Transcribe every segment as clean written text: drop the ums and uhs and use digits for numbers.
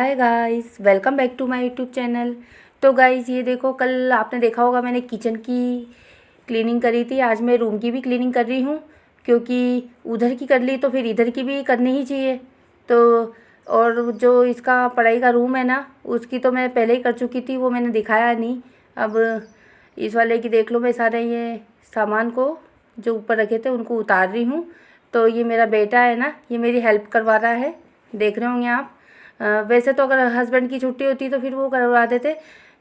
Hi guys, welcome back to my YouTube channel. तो guys ये देखो, कल आपने देखा होगा मैंने किचन की क्लीनिंग करी थी। आज मैं रूम की भी क्लीनिंग कर रही हूँ, क्योंकि उधर की कर ली तो फिर इधर की भी करनी ही चाहिए। तो और जो इसका पढ़ाई का रूम है ना, उसकी तो मैं पहले ही कर चुकी थी, वो मैंने दिखाया नहीं। अब इस वाले की देख लो, मैं सारे ये सामान को जो ऊपर रखे थे उनको उतार रही हूँ। तो ये मेरा बेटा है ना, ये मेरी हेल्प करवा रहा है, देख रहे होंगे आप। वैसे तो अगर हस्बैंड की छुट्टी होती तो फिर वो करवा देते,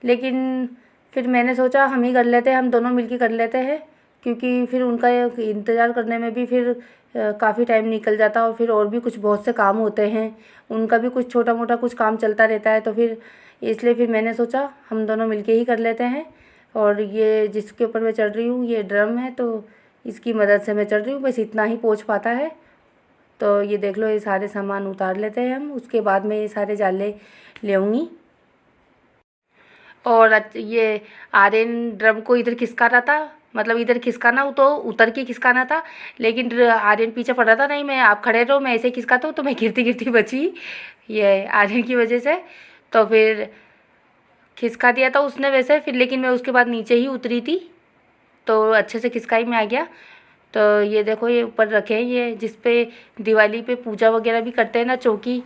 लेकिन फिर मैंने सोचा हम ही कर लेते हैं, हम दोनों मिलके कर लेते हैं, क्योंकि फिर उनका इंतज़ार करने में भी फिर काफ़ी टाइम निकल जाता और फिर और भी कुछ बहुत से काम होते हैं, उनका भी कुछ छोटा मोटा कुछ काम चलता रहता है। तो फिर इसलिए फिर मैंने सोचा हम दोनों मिलके ही कर लेते हैं। और ये जिसके ऊपर मैं चढ़ रही हूँ ये ड्रम है, तो इसकी मदद से मैं चढ़ रही हूँ, बस इतना ही पहुँच पाता है। तो ये देख लो, ये सारे सामान उतार लेते हैं हम, उसके बाद में ये सारे जाले ले आऊँगी। और ये आर्यन ड्रम को इधर खिसका रहा था, मतलब इधर खिसकाना हो तो उतर के खिसकाना था, लेकिन आर्यन पीछे पड़ रहा था, नहीं मैं आप खड़े रहो, मैं ऐसे खिसकाता हूँ, तो मैं गिरती गिरती बची ये आर्यन की वजह से। तो फिर खिसका दिया था उसने वैसे, फिर लेकिन मैं उसके बाद नीचे ही उतरी थी, तो अच्छे से खिसकाई में आ गया। तो ये देखो, ये ऊपर रखे हैं, ये जिस पे दिवाली पे पूजा वगैरह भी करते हैं ना, चौकी,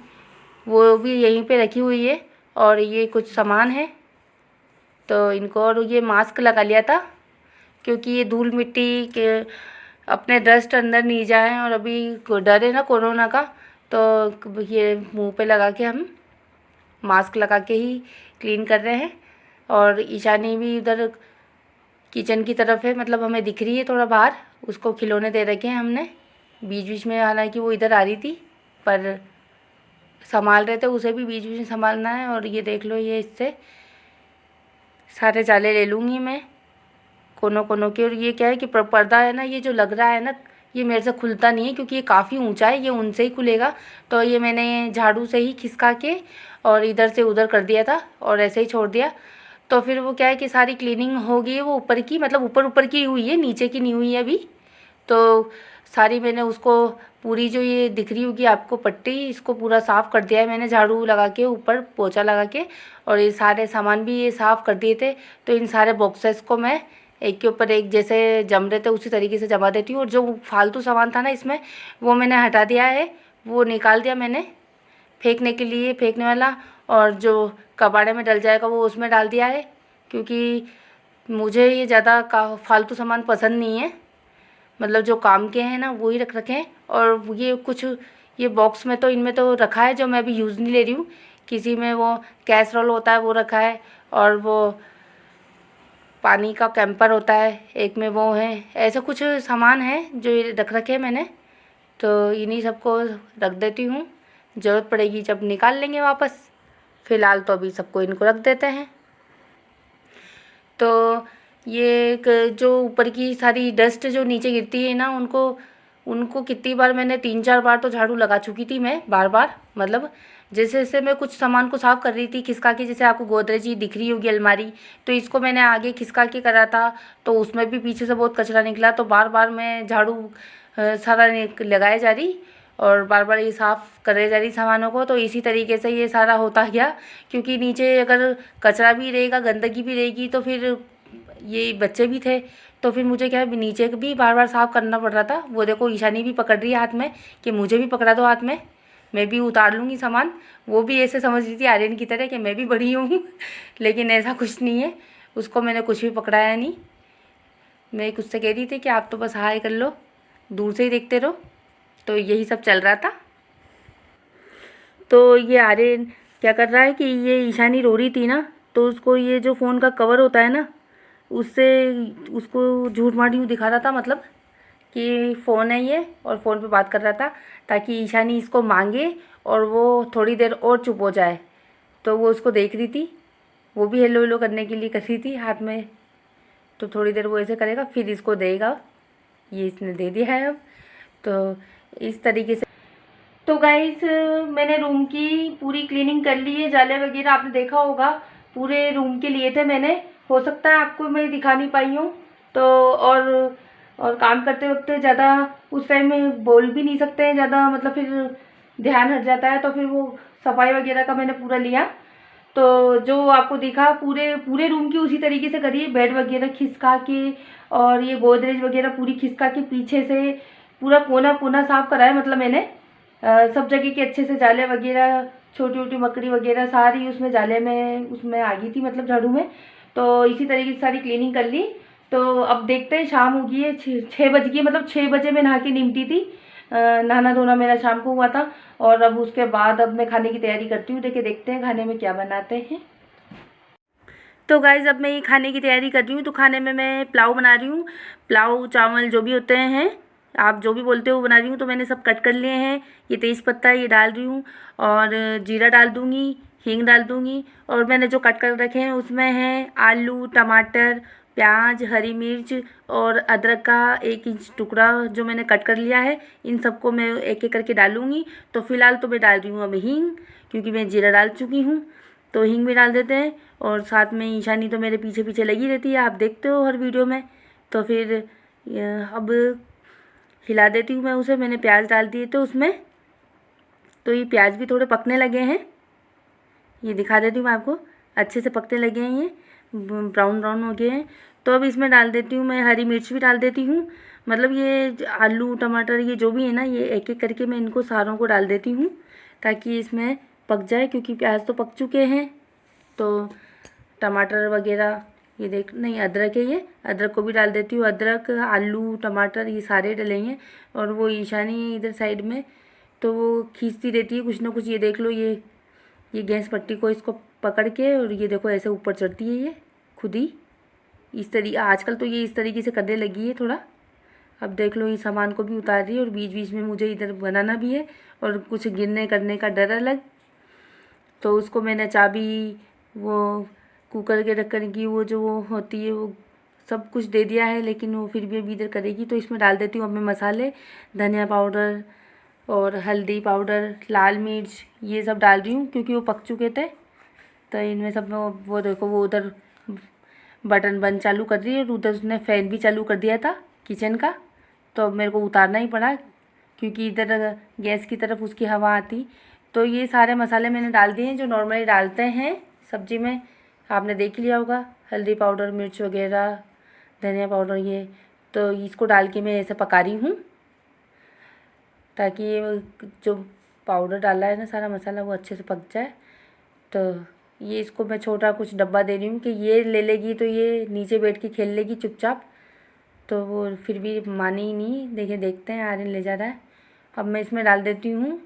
वो भी यहीं पे रखी हुई है। और ये कुछ सामान है, तो इनको, और ये मास्क लगा लिया था क्योंकि ये धूल मिट्टी के अपने डस्ट अंदर नहीं जाए, और अभी डर है ना कोरोना का, तो ये मुंह पे लगा के हम मास्क लगा के ही क्लीन कर रहे हैं। और ईशानी भी उधर किचन की तरफ है, मतलब हमें दिख रही है थोड़ा बाहर, उसको खिलौने दे रखे हैं हमने बीच बीच में, हालांकि वो इधर आ रही थी पर संभाल रहे थे, उसे भी बीच बीच में संभालना है। और ये देख लो, ये इससे सारे जाले ले लूँगी मैं कोनों कोनों के। और ये क्या है कि पर्दा है ना, ये जो लग रहा है ना, ये मेरे से खुलता नहीं है क्योंकि ये काफ़ी ऊंचा है, ये उनसे ही खुलेगा। तो ये मैंने झाड़ू से ही खिसका के और इधर से उधर कर दिया था और ऐसे ही छोड़ दिया। तो फिर वो क्या है कि सारी क्लीनिंग हो गई है, वो ऊपर की, मतलब ऊपर ऊपर की हुई है, नीचे की नहीं हुई है अभी। तो सारी मैंने उसको पूरी, जो ये दिख रही होगी आपको पट्टी, इसको पूरा साफ़ कर दिया है मैंने, झाड़ू लगा के ऊपर पोछा लगा के। और ये सारे सामान भी ये साफ़ कर दिए थे। तो इन सारे बॉक्सेस को मैं एक के ऊपर एक जैसे जम रहे थे उसी तरीके से जमा देती हूँ। और जो फालतू सामान था ना इसमें, वो मैंने हटा दिया है, वो निकाल दिया मैंने फेंकने के लिए, फेंकने वाला। और जो कबाड़े में डल जाएगा वो उसमें डाल दिया है, क्योंकि मुझे ये ज़्यादा का फालतू सामान पसंद नहीं है, मतलब जो काम के हैं ना वो ही रख रखे हैं। और ये कुछ, ये बॉक्स में तो इनमें तो रखा है जो मैं अभी यूज़ नहीं ले रही हूँ, किसी में वो कैसरोल होता है वो रखा है, और वो पानी का कैंपर होता है एक में, वो है, ऐसे कुछ सामान है जो ये रख रखे हैं मैंने। तो इन्हीं सबको रख देती हूँ, ज़रूरत पड़ेगी जब निकाल लेंगे वापस, फ़िलहाल तो अभी सबको इनको रख देते हैं। तो ये एक जो ऊपर की सारी डस्ट जो नीचे गिरती है ना, उनको उनको कितनी बार मैंने 3-4 बार तो झाड़ू लगा चुकी थी मैं, बार बार, मतलब जैसे जैसे मैं कुछ सामान को साफ़ कर रही थी खिसका के, जैसे आपको गोदरेज ही दिख रही होगी अलमारी, तो इसको मैंने आगे खिसका के करा था, तो उसमें भी पीछे से बहुत कचरा निकला। तो बार बार मैं झाड़ू सारा लगाए जा रही और बार बार ये साफ़ करे जा रही सामानों को। तो इसी तरीके से ये सारा होता गया, क्योंकि नीचे अगर कचरा भी रहेगा, गंदगी भी रहेगी, तो फिर ये बच्चे भी थे, तो फिर मुझे क्या है नीचे भी बार बार साफ़ करना पड़ रहा था। वो देखो ईशानी भी पकड़ रही है हाथ में कि मुझे भी पकड़ा दो हाथ में, मैं भी उतार लूँगी सामान। वो भी ऐसे समझ रही थी आर्यन की तरह कि मैं भी बड़ी हूँ लेकिन ऐसा कुछ नहीं है, उसको मैंने कुछ भी पकड़ाया नहीं। मैं कुछ से कह रही थी कि आप तो बस हाय कर लो, दूर से ही देखते रहो। तो यही सब चल रहा था। तो ये आर्यन क्या कर रहा है कि ये ईशानी रो रही थी ना, तो उसको ये जो फ़ोन का कवर होता है ना, उससे उसको झूठ मार यूँ दिखा रहा था, मतलब कि फ़ोन है ये, और फ़ोन पे बात कर रहा था ताकि ईशानी इसको मांगे और वो थोड़ी देर और चुप हो जाए। तो वो उसको देख रही थी, वो भी हेलो हेलो करने के लिए कर रही थी हाथ में। तो थोड़ी देर वो ऐसे करेगा फिर इसको देगा, ये इसने दे दिया है अब। तो इस तरीके से, तो गाइस मैंने रूम की पूरी क्लीनिंग कर ली है, जाले वगैरह आपने देखा होगा, पूरे रूम के लिए थे मैंने, हो सकता है आपको मैं दिखा नहीं पाई हूँ। तो और काम करते वक्त ज़्यादा उस टाइम में बोल भी नहीं सकते हैं ज़्यादा, मतलब फिर ध्यान हट जाता है, तो फिर वो सफाई वगैरह का मैंने पूरा लिया। तो जो आपको दिखा पूरे पूरे रूम की उसी तरीके से करी, बेड वगैरह खिसका के और ये गोदरेज वगैरह पूरी खिसका के पीछे से पूरा कोना कोना साफ करा है। मतलब मैंने सब जगह के अच्छे से जाले वगैरह छोटी छोटी मकड़ी वगैरह सारी उसमें जाले में उसमें आ गई थी, मतलब झाड़ू में। तो इसी तरीके से सारी क्लीनिंग कर ली। तो अब देखते हैं, शाम हो गई है, 6 बज गई, मतलब 6 बजे मैं नहा के निमटी थी। नहाना धोना मेरा शाम को हुआ था। और अब उसके बाद अब मैं खाने की तैयारी करती हूँ। देखते हैं खाने में क्या बनाते हैं। तो गाइज़ अब मैं ये खाने की तैयारी कर रही हूँ। तो खाने में मैं पुलाव बना रही हूँ। पुलाव चावल जो भी होते हैं, आप जो भी बोलते हो वो बना रही हूँ। तो मैंने सब कट कर लिए हैं। ये तेज़ पत्ता ये डाल रही हूँ और जीरा डाल दूँगी, हींग डाल दूँगी। और मैंने जो कट कर रखे हैं उसमें हैं आलू, टमाटर, प्याज, हरी मिर्च और अदरक का 1 इंच टुकड़ा जो मैंने कट कर लिया है। इन सबको मैं एक एक करके डालूँगी। तो फ़िलहाल तो मैं डाल रही हूँ अब हींग, क्योंकि मैं जीरा डाल चुकी हूँ। तो हींग भी डाल देते हैं। और साथ में ईशानी तो मेरे पीछे पीछे लगी रहती है, आप देखते हो हर वीडियो में। तो फिर अब हिला देती हूँ मैं उसे। मैंने प्याज डाल दिए तो उसमें, तो ये प्याज भी थोड़े पकने लगे हैं। ये दिखा देती हूँ मैं आपको, अच्छे से पकने लगे हैं, ये ब्राउन ब्राउन हो गए हैं। तो अब इसमें डाल देती हूँ मैं हरी मिर्च भी डाल देती हूँ। मतलब ये आलू टमाटर ये जो भी है ना, ये एक एक करके मैं इनको सारों को डाल देती हूँ ताकि इसमें पक जाए, क्योंकि प्याज तो पक चुके हैं। तो टमाटर वगैरह ये देख, नहीं अदरक है, ये अदरक को भी डाल देती हूँ। अदरक आलू टमाटर ये सारे डलेंगे। और वो ईशानी इधर साइड में तो वो खींचती रहती है कुछ ना कुछ। ये देख लो, ये गैस पट्टी को इसको पकड़ के और ये देखो ऐसे ऊपर चढ़ती है ये खुद ही। इस तरीके आजकल तो ये इस तरीके से करने लगी है थोड़ा। अब देख लो ये सामान को भी उतार रही है और बीच बीच में मुझे इधर बनाना भी है और कुछ गिरने करने का डर अलग। तो उसको मैंने चाबी, वो कुकर के ढक्कन की वो जो वो होती है वो सब कुछ दे दिया है, लेकिन वो फिर भी अभी इधर करेगी। तो इसमें डाल देती हूँ अब मैं मसाले, धनिया पाउडर और हल्दी पाउडर, लाल मिर्च ये सब डाल रही हूँ क्योंकि वो पक चुके थे। तो इनमें सब में वो देखो वो उधर बटन बंद चालू कर रही है और उधर उसने फ़ैन भी चालू कर दिया था किचन का। तो अब मेरे को उतारना ही पड़ा क्योंकि इधर गैस की तरफ उसकी हवा आती। तो ये सारे मसाले मैंने डाल दिए हैं जो नॉर्मली डालते हैं सब्ज़ी में, आपने देख लिया होगा। हल्दी पाउडर, मिर्च वगैरह, धनिया पाउडर ये। तो इसको डाल के मैं ऐसे पका रही हूँ ताकि ये जो पाउडर डाला है ना सारा मसाला वो अच्छे से पक जाए। तो ये इसको मैं छोटा कुछ डब्बा दे रही हूँ कि ये ले लेगी तो ये नीचे बैठ के खेल लेगी चुपचाप। तो वो फिर भी मानी ही नहीं। देखते हैं, आर्यन ले जा रहा है। अब मैं इसमें डाल देती हूँ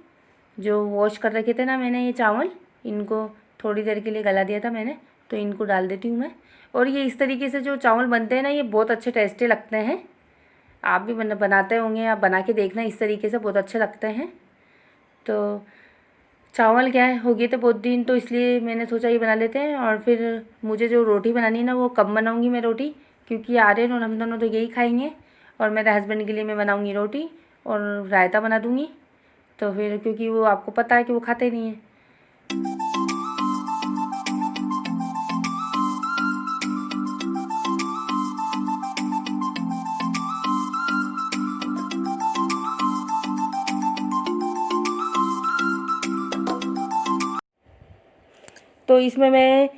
जो वॉश कर रखे थे ना मैंने ये चावल, इनको थोड़ी देर के लिए गला दिया था मैंने, तो इनको डाल देती हूँ मैं। और ये इस तरीके से जो चावल बनते हैं ना ये बहुत अच्छे टेस्टी लगते हैं। आप भी बनाते होंगे, आप बना के देखना, इस तरीके से बहुत अच्छे लगते हैं। तो चावल क्या है हो गए थे बहुत दिन, तो इसलिए मैंने सोचा ये बना लेते हैं। और फिर मुझे जो रोटी बनानी है ना वो कब बनाऊँगी मैं रोटी, क्योंकि आर्यन और हम दोनों तो यही खाएंगे। और मेरे हस्बैंड के लिए मैं बनाऊँगी रोटी और रायता बना दूँगी। तो फिर क्योंकि वो आपको पता है कि वो खाते नहीं हैं। तो इसमें मैं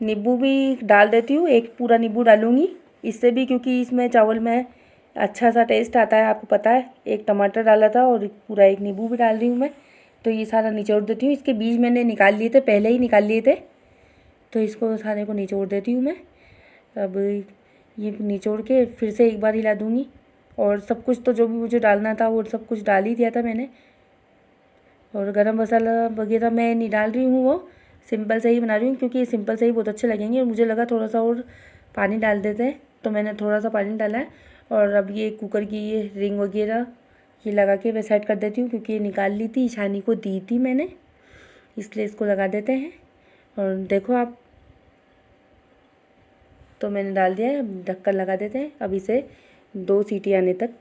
नींबू भी डाल देती हूँ, एक पूरा नींबू डालूँगी इससे भी, क्योंकि इसमें चावल में अच्छा सा टेस्ट आता है, आपको पता है। एक टमाटर डाला था और पूरा एक नींबू भी डाल रही हूँ मैं। तो ये सारा निचोड़ देती हूँ। इसके बीज मैंने निकाल लिए थे, पहले ही निकाल लिए थे। तो इसको सारे को निचोड़ देती हूँ मैं। अब ये निचोड़ के फिर से एक बार हिला दूँगी। और सब कुछ तो जो भी मुझे डालना था वो सब कुछ डाल ही दिया था मैंने। और गरम मसाला वगैरह मैं नहीं डाल रही हूँ, वो सिंपल से ही बना रही हूँ क्योंकि ये सिंपल से ही बहुत अच्छे लगेंगे। और मुझे लगा थोड़ा सा और पानी डाल देते हैं, तो मैंने थोड़ा सा पानी डाला है। और अब ये कुकर की ये रिंग वगैरह ये लगा के मैं सेट कर देती हूँ, क्योंकि ये निकाल ली थी, ईशानी को दी थी मैंने, इसलिए इसको लगा देते हैं। और देखो आप, तो मैंने डाल दिया है, ढक्कन लगा देते हैं। अब इसे 2 सीटी आने तक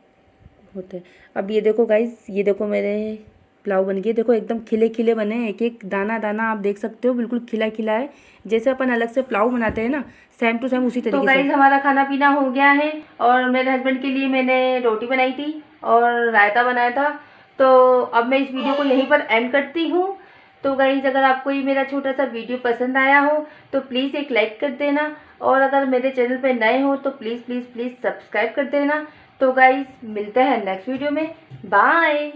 होते हैं। अब ये देखो गाइस, ये देखो मेरे पुलाव बन गए, देखो एकदम खिले खिले बने हैं, एक एक दाना दाना आप देख सकते हो, बिल्कुल खिला खिला है। जैसे अपन अलग से पुलाव बनाते हैं ना, सेम टू सेम उसी तरीके से। तो गाइस हमारा खाना पीना हो गया है और मेरे हस्बैंड के लिए मैंने रोटी बनाई थी और रायता बनाया था। तो अब मैं इस वीडियो को यहीं पर एंड करती हूँ। तो गाइज़ अगर आपको ये मेरा छोटा सा वीडियो पसंद आया हो तो प्लीज़ एक लाइक कर देना, और अगर मेरे चैनल पे नए हो तो प्लीज़ प्लीज़ प्लीज़ सब्सक्राइब कर देना। तो गाइज़ मिलते हैं नेक्स्ट वीडियो में। बाय।